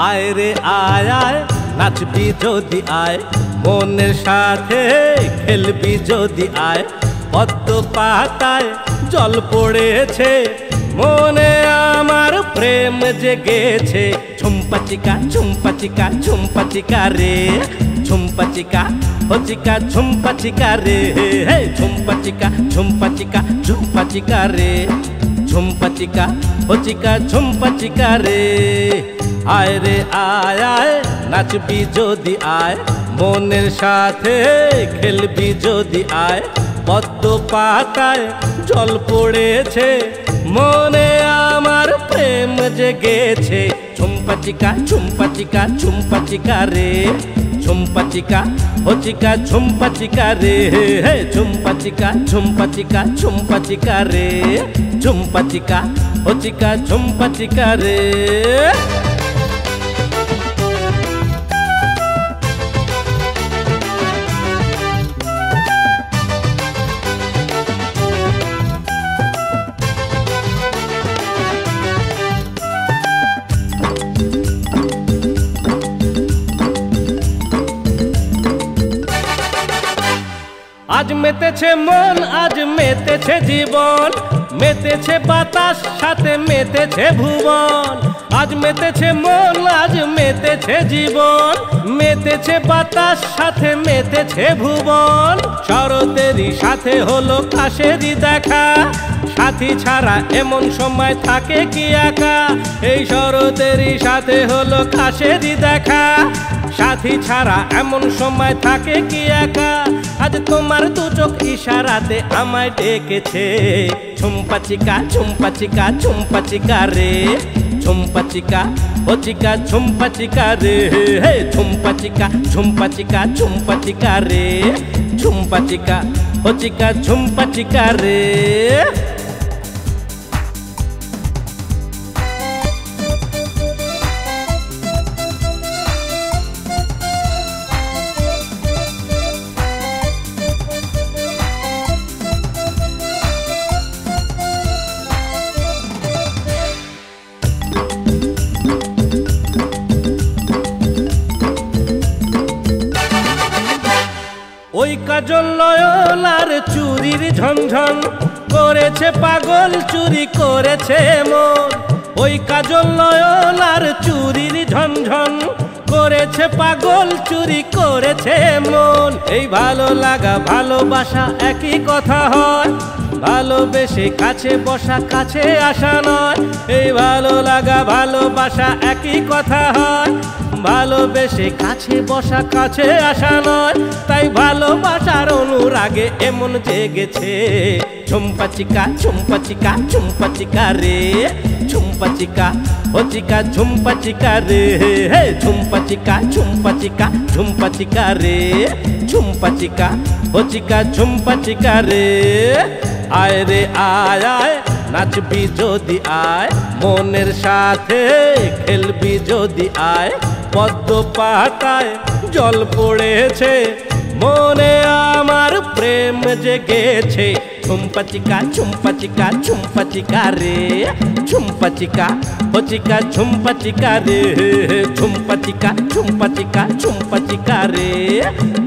আয় রে আয় আয় নাচবি যদি আয়, মনের সাথে খেলবি যদি আয়। পদ্ম পাতায় জল পড়েছে, মনে আমার প্রেম জেগেছে। ঝুম্পা চিকা ঝুম্পা চিকা ঝুম্পা চিকা রে, ঝুম্পা চিকা ও চিকা ঝুম্পা চিকা রে। হে ঝুম্পা চিকা ঝুম্পা চিকা ঝুম্পা চিকা রে, ঝুম্পা চিকা ও চিকা ঝুম্পা চিকা রে। আয় রে আয় আয় নাচবি যদি আয়, মনের সাথে খেলবি যদি আয়। পদ্ম পাতায় জল পড়েছে, মনে আমার প্রেম জেগেছে। ঝুম্পা চিকা ঝুম্পা চিকা ঝুম্পা চিকা রে, ঝুম্পা চিকা ও চিকা ঝুম্পা চিকা রে। হে ঝুম্পা চিকা ঝুম্পা চিকা ঝুম্পা চিকা রে, ঝুম্পা চিকা ও চিকা ঝুম্পা চিকা রে। আজ মেতেছে মন, আজ মেতেছে জীবন, মেতেছে বাতাস সাথে মেতেছে ভুবন। আজ মেতেছে মন, আজ মেতেছে জীবন, মেতেছে বাতাস সাথে মেতেছে ভুবন। শরতেরই সাথে হলো কাশেরই দেখা, সাথী ছাড়া এমন সময় থাকে কি একা। এই শরতেরই সাথে হলো কাশেরই দেখা, সাথী ছাড়া এমন সময় থাকে কি একা। আজ তোমার দু চোখ ইশারাতে আমায় ডেকেছে। ঝুম্পা চিকা ঝুম্পা চিকা ঝুম্পা চিকা রে, ঝুম্পা চিকা ও চিকা ঝুম্পা চিকা রে। হে ঝুম্পা চিকা ঝুম্পা চিকা ঝুম্পা চিকা রে, ঝুম্পা চিকা ও চিকা ঝুম্পা চিকা রে। ওই কাজল নয়নার চুরির ঝনঝন করেছে পাগল, চুরি করেছে মন। ওই কাজল নয়নার চুরির ঝনঝন করেছে পাগল, চুরি করেছে মন। এই ভালো লাগা ভালোবাসা একই কথা হয়, ভালোবেসে কাছে বসা কাছে আসা নয়। এই ভালো লাগা ভালোবাসা একই কথা হয়, ভালোবেসে কাছে বসা কাছে আসা নয়। তাই ভালোবাসার অনুরাগে এমন জেগেছে। ঝুম্পা চিকা ঝুম্পা চিকা ঝুম্পা চিকা রে, ঝুম্পা চিকা ও চিকা ঝুম্পা চিকা রে। হে ঝুম্পা চিকা ঝুম্পা চিকা ঝুম্পা চিকা রে, ঝুম্পা চিকা ও চিকা ঝুম্পা চিকা রে। আয় রে আয় আয় নাচবি যদি আয়, মনের সাথে খেলবি যদি আয়। পদ্ম পাতায় জল পড়েছে, মনে আমার প্রেম জেগেছে। ঝুম্পা চিকা ঝুম্পা চিকা ঝুম্পা চিকা রে, ঝুম্পা চিকা ও চিকা ঝুম্পা চিকা রে। ঝুম্পা চিকা ঝুম্পা চিকা ঝুম্পা চিকা রে,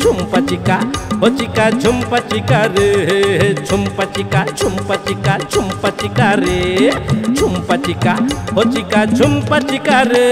ঝুম্পা চিকা ও চিকা ঝুম্পা চিকা রে। ঝুম্পা চিকা ঝুম্পা চিকা ঝুম্পা চিকা রে, ঝুম্পা চিকা ও চিকা ঝুম্পা চিকা রে।